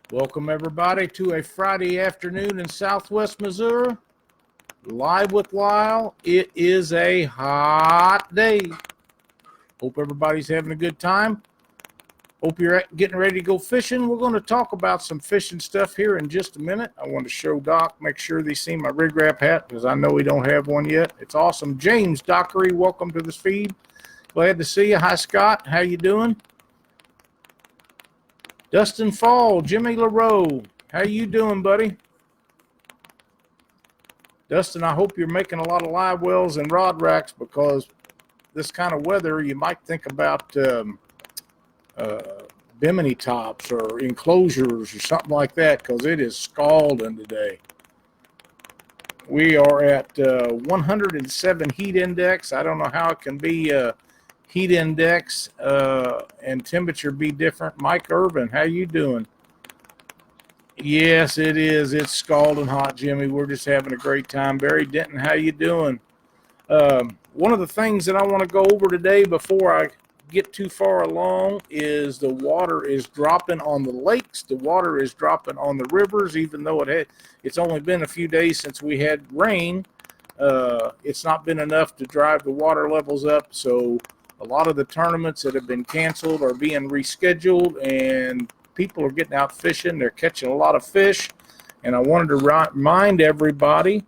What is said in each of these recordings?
Welcome, everybody, to a Friday afternoon in Southwest Missouri. Live with Lyle. It is a hot day. Hope everybody's having a good time. Hope you're getting ready to go fishing. We're going to talk about some fishing stuff here in just a minute. I want to show Doc, make sure they see my rig wrap hat because I know we don't have one yet. It's awesome. James Dockery, welcome to this feed. Glad to see you. Hi, Scott. How you doing? Dustin Fall, Jimmy LaRoe, how you doing, buddy? Dustin, I hope you're making a lot of live wells and rod racks because this kind of weather, you might think about bimini tops or enclosures or something like that because it is scalding today. We are at 107 heat index. I don't know how it can be heat index and temperature be different. Mike Irvin, how you doing? Yes, it is. It's scalding hot, Jimmy. We're just having a great time. Barry Denton, how you doing? One of the things that I want to go over today before I get too far along is the water is dropping on the lakes. The water is dropping on the rivers, even though it's only been a few days since we had rain. It's not been enough to drive the water levels up, so a lot of the tournaments that have been canceled are being rescheduled, and people are getting out fishing. They're catching a lot of fish, and I wanted to remind everybody,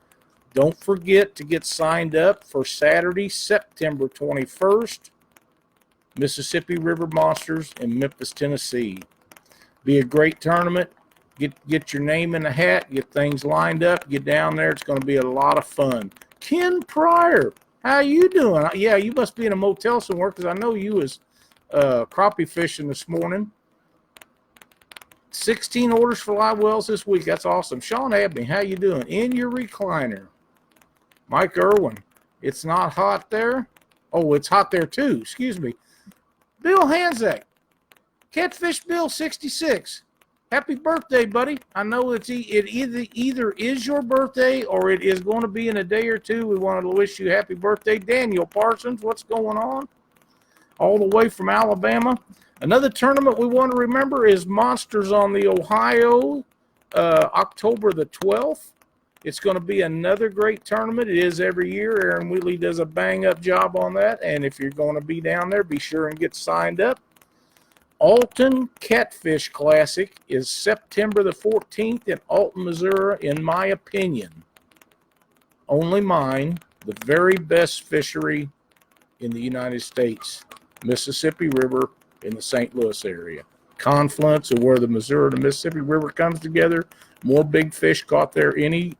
don't forget to get signed up for Saturday, September 21st, Mississippi River Monsters in Memphis, Tennessee. Be a great tournament. Get your name in the hat, get things lined up, get down there. It's going to be a lot of fun. Ken Pryor, how you doing? Yeah, you must be in a motel somewhere because I know you was crappie fishing this morning. 16 orders for live wells this week. That's awesome. Sean Abney, how you doing? In your recliner. Mike Irwin, it's not hot there. Oh, it's hot there too. Excuse me. Bill Hanzak, Catfish Bill 66. Happy birthday, buddy. I know it either is your birthday or it is going to be in a day or two. We wanted to wish you happy birthday. Daniel Parsons, what's going on? All the way from Alabama. Another tournament we want to remember is Monsters on the Ohio, October the 12th. It's going to be another great tournament. It is every year. Aaron Wheatley does a bang-up job on that. And if you're going to be down there, be sure and get signed up. Alton Catfish Classic is September the 14th in Alton, Missouri, in my opinion. Only mine, the very best fishery in the United States, Mississippi River in the St. Louis area. Confluence of where the Missouri and the Mississippi River comes together. More big fish caught there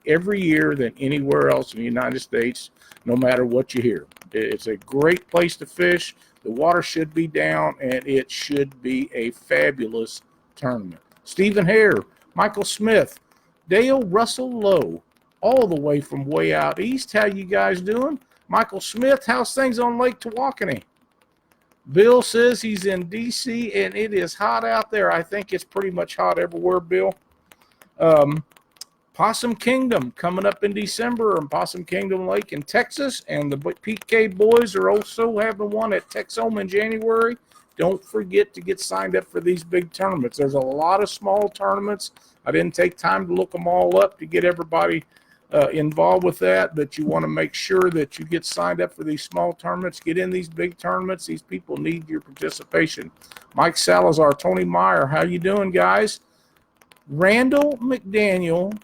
every year than anywhere else in the United States, no matter what you hear. It's a great place to fish. The water should be down, and it should be a fabulous tournament. Stephen Hare, Michael Smith, Dale Russell Lowe, all the way from way out east. How you guys doing? Michael Smith, how's things on Lake Tawakoni? Bill says he's in D.C., and it is hot out there. I think it's pretty much hot everywhere, Bill. Possum Kingdom coming up in December in Possum Kingdom Lake in Texas, and the PK boys are also having one at Texoma in January. Don't forget to get signed up for these big tournaments. There's a lot of small tournaments. I didn't take time to look them all up to get everybody involved with that, but you want to make sure that you get signed up for these small tournaments. Get in these big tournaments. These people need your participation. Mike Salazar, Tony Meyer, how you doing, guys? Randall McDaniel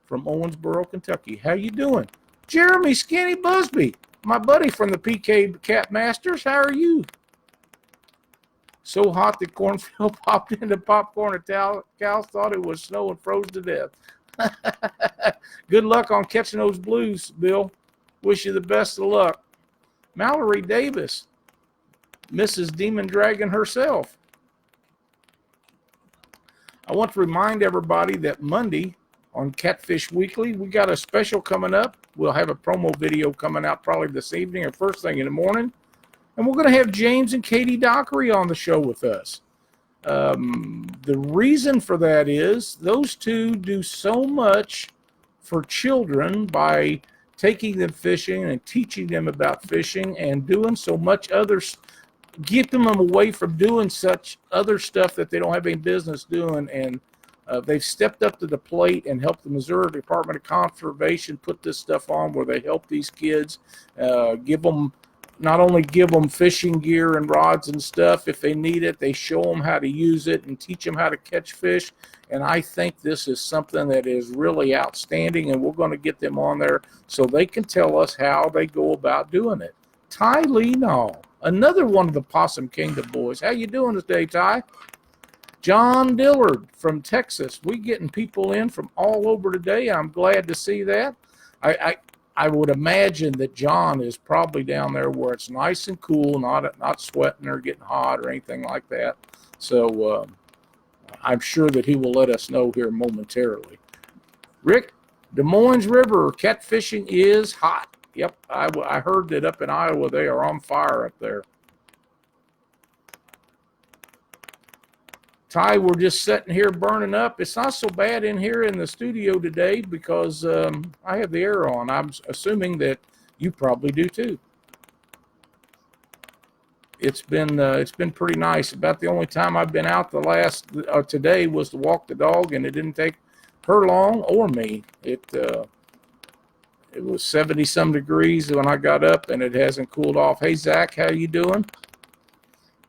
from Owensboro, Kentucky. How you doing? Jeremy Skinny Busby, my buddy from the PK Cat Masters. How are you? So hot that cornfield popped into popcorn and cows thought it was snow and froze to death. Good luck on catching those blues, Bill. Wish you the best of luck. Mallory Davis, Mrs. Demon Dragon herself. I want to remind everybody that Monday on Catfish Weekly, we got a special coming up. We'll have a promo video coming out probably this evening or first thing in the morning. And we're going to have James and Katie Dockery on the show with us. The reason for that is those two do so much for children by taking them fishing and teaching them about fishing and doing so much other keeping them away from doing such other stuff that they don't have any business doing. And They've stepped up to the plate and helped the Missouri Department of Conservation put this stuff on where they help these kids, not only give them fishing gear and rods and stuff if they need it, they show them how to use it and teach them how to catch fish. And I think this is something that is really outstanding, and we're going to get them on there so they can tell us how they go about doing it. Ty Leno, another one of the Possum Kingdom boys. How you doing today, Ty? John Dillard from Texas. We getting people in from all over today. I'm glad to see that. I would imagine that John is probably down there where it's nice and cool, not sweating or getting hot or anything like that. So I'm sure that he will let us know here momentarily. Rick, Des Moines River catfishing is hot. Yep, I heard that up in Iowa they are on fire up there. Ty, we're just sitting here burning up. It's not so bad in here in the studio today because I have the air on. I'm assuming that you probably do too. It's been pretty nice. About the only time I've been out today was to walk the dog, and it didn't take her long or me. It was 70-some degrees when I got up, and it hasn't cooled off. Hey, Zach, how you doing?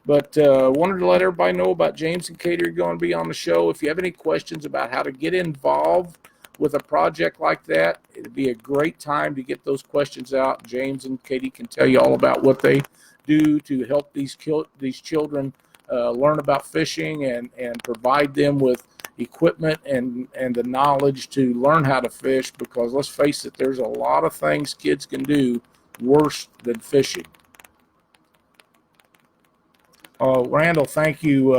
But wanted to let everybody know about James and Katie are going to be on the show. If you have any questions about how to get involved with a project like that, it'd be a great time to get those questions out. James and Katie can tell you all about what they do to help these children learn about fishing and provide them with equipment and the knowledge to learn how to fish, because let's face it, there's a lot of things kids can do worse than fishing. Randall, thank you.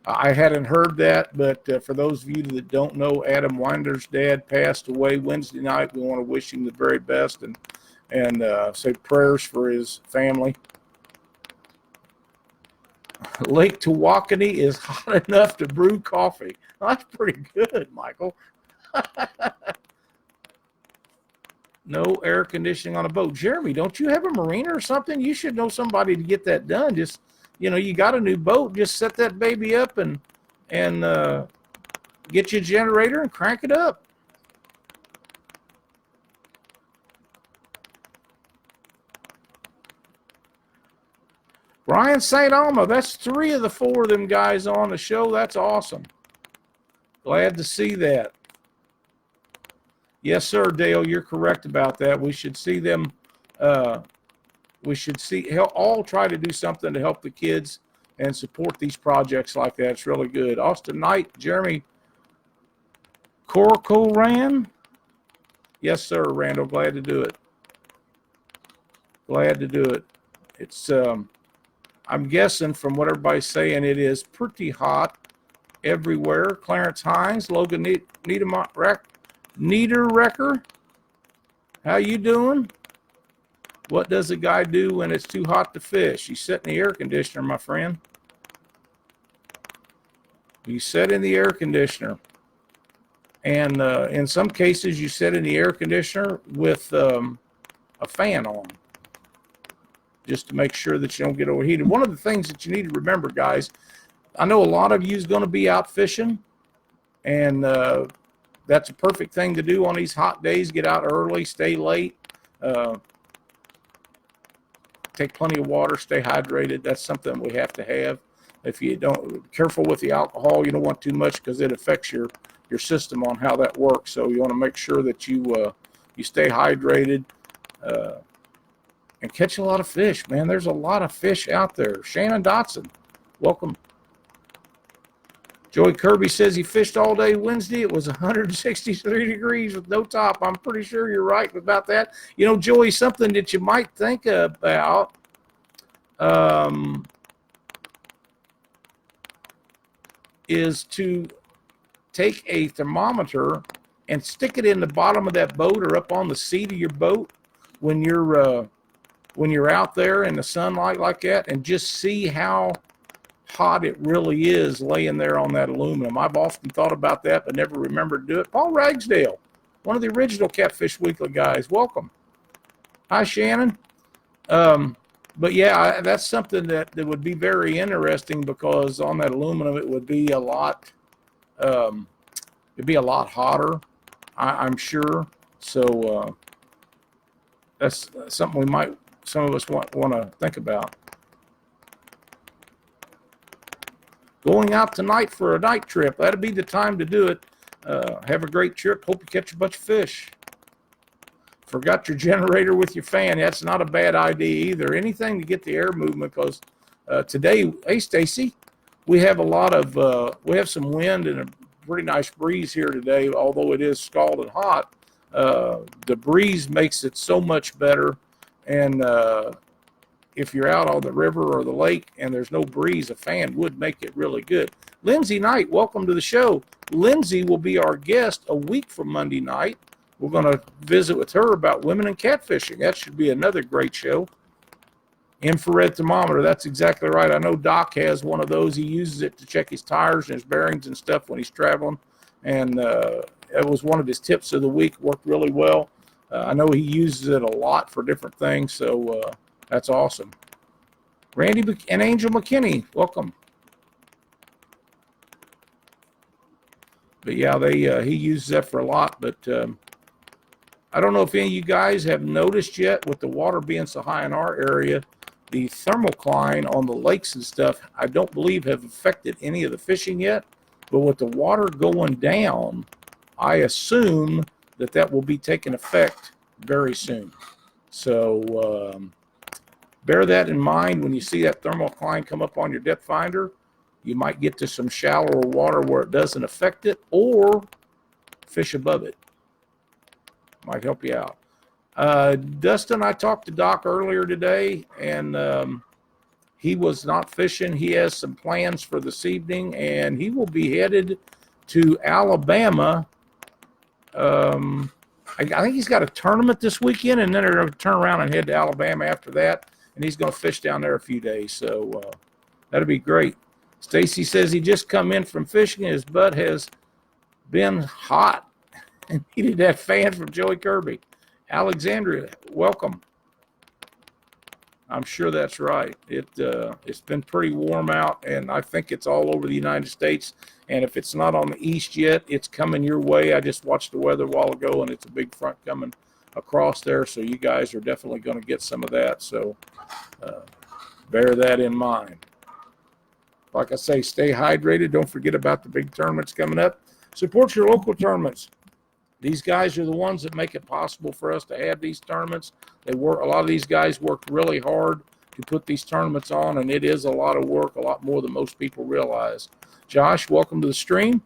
I hadn't heard that, but for those of you that don't know, Adam Winder's dad passed away Wednesday night. We want to wish him the very best and say prayers for his family. Lake Tawakoni is hot enough to brew coffee. That's pretty good, Michael. No air conditioning on a boat. Jeremy, don't you have a marina or something? You should know somebody to get that done. Just, you got a new boat. Just set that baby up and get you a generator and crank it up. Brian St. Alma, that's 3 of the 4 of them guys on the show. That's awesome. Glad to see that. Yes, sir, Dale, you're correct about that. We should see them. We should all try to do something to help the kids and support these projects like that. It's really good. Austin Knight, Jeremy Corcoran. Yes, sir, Randall. Glad to do it. Glad to do it. It's I'm guessing from what everybody's saying, it is pretty hot everywhere. Clarence Hines, Logan Niederrecker, how you doing? What does a guy do when it's too hot to fish? You sit in the air conditioner, my friend. You sit in the air conditioner. And in some cases, you sit in the air conditioner with a fan on, just to make sure that you don't get overheated. One of the things that you need to remember, guys, I know a lot of you is going to be out fishing, and that's a perfect thing to do on these hot days. Get out early, stay late, take plenty of water, stay hydrated. That's something we have to have. If you don't, careful with the alcohol. You don't want too much because it affects your system on how that works. So you want to make sure that you stay hydrated and catch a lot of fish, man. There's a lot of fish out there. Shannon Dotson, welcome. Joey Kirby says he fished all day Wednesday. It was 163 degrees with no top. I'm pretty sure you're right about that. Joey, something that you might think about is to take a thermometer and stick it in the bottom of that boat or up on the seat of your boat when you're out there in the sunlight like that, and just see how hot it really is laying there on that aluminum. I've often thought about that, but never remembered to do it. Paul Ragsdale, one of the original Catfish Weekly guys, welcome. Hi, Shannon. But yeah, that's something that would be very interesting, because on that aluminum it would be a lot It'd be a lot hotter, I'm sure. So that's something some of us want to think about. Going out tonight for a night trip. That'd be the time to do it. Have a great trip. Hope you catch a bunch of fish. Forgot your generator with your fan. That's not a bad idea either. Anything to get the air movement, because today, hey Stacy, we have we have some wind and a pretty nice breeze here today, although it is scalding hot. The breeze makes it so much better. And if you're out on the river or the lake and there's no breeze, a fan would make it really good. Lindsay Knight, welcome to the show. Lindsay will be our guest a week from Monday night. We're going to visit with her about women and catfishing. That should be another great show. Infrared thermometer, that's exactly right. I know Doc has one of those. He uses it to check his tires and his bearings and stuff when he's traveling. And it was one of his tips of the week. Worked really well. I know he uses it a lot for different things, so that's awesome. Randy and Angel McKinney, welcome. But yeah, he uses that for a lot. But I don't know if any of you guys have noticed yet, with the water being so high in our area, the thermocline on the lakes and stuff, I don't believe have affected any of the fishing yet. But with the water going down, I assume that will be taking effect very soon. So bear that in mind when you see that thermocline come up on your depth finder. You might get to some shallower water where it doesn't affect it, or fish above it. Might help you out. Dustin, I talked to Doc earlier today, and he was not fishing. He has some plans for this evening, and he will be headed to Alabama. I think he's got a tournament this weekend, and then they're going to turn around and head to Alabama after that, and he's going to fish down there a few days. So that'll be great. Stacy says he just come in from fishing, and his butt has been hot and needed that fan from Joey Kirby. Alexandria, welcome. I'm sure that's right. It's been pretty warm out, and I think it's all over the United States. And if it's not on the east yet, it's coming your way. I just watched the weather a while ago, and it's a big front coming across there. So you guys are definitely going to get some of that. So bear that in mind. Like I say, stay hydrated. Don't forget about the big tournaments coming up. Support your local tournaments. These guys are the ones that make it possible for us to have these tournaments. A lot of these guys work really hard to put these tournaments on, and it is a lot of work, a lot more than most people realize. Josh, welcome to the stream.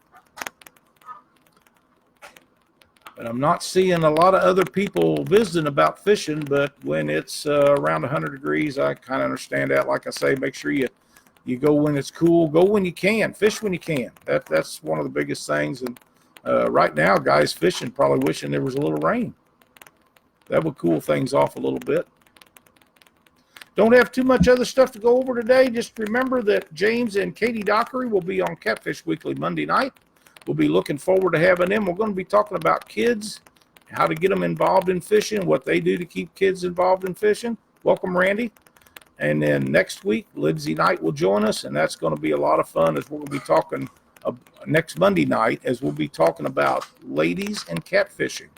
And I'm not seeing a lot of other people visiting about fishing, but when it's around 100 degrees, I kind of understand that. Like I say, make sure you go when it's cool. Go when you can. Fish when you can. That's one of the biggest things. And right now, guys fishing probably wishing there was a little rain. That would cool things off a little bit. Don't have too much other stuff to go over today. Just remember that James and Katie Dockery will be on Catfish Weekly Monday night. We'll be looking forward to having them. We're going to be talking about kids, how to get them involved in fishing, what they do to keep kids involved in fishing. Welcome, Randy. And then next week, Lindsay Knight will join us, and that's going to be a lot of fun as we're going to be talking next Monday night, as we'll be talking about ladies and catfishing.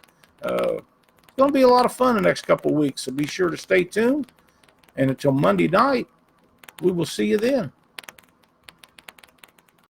It's going to be a lot of fun the next couple of weeks, so be sure to stay tuned. And until Monday night, we will see you then.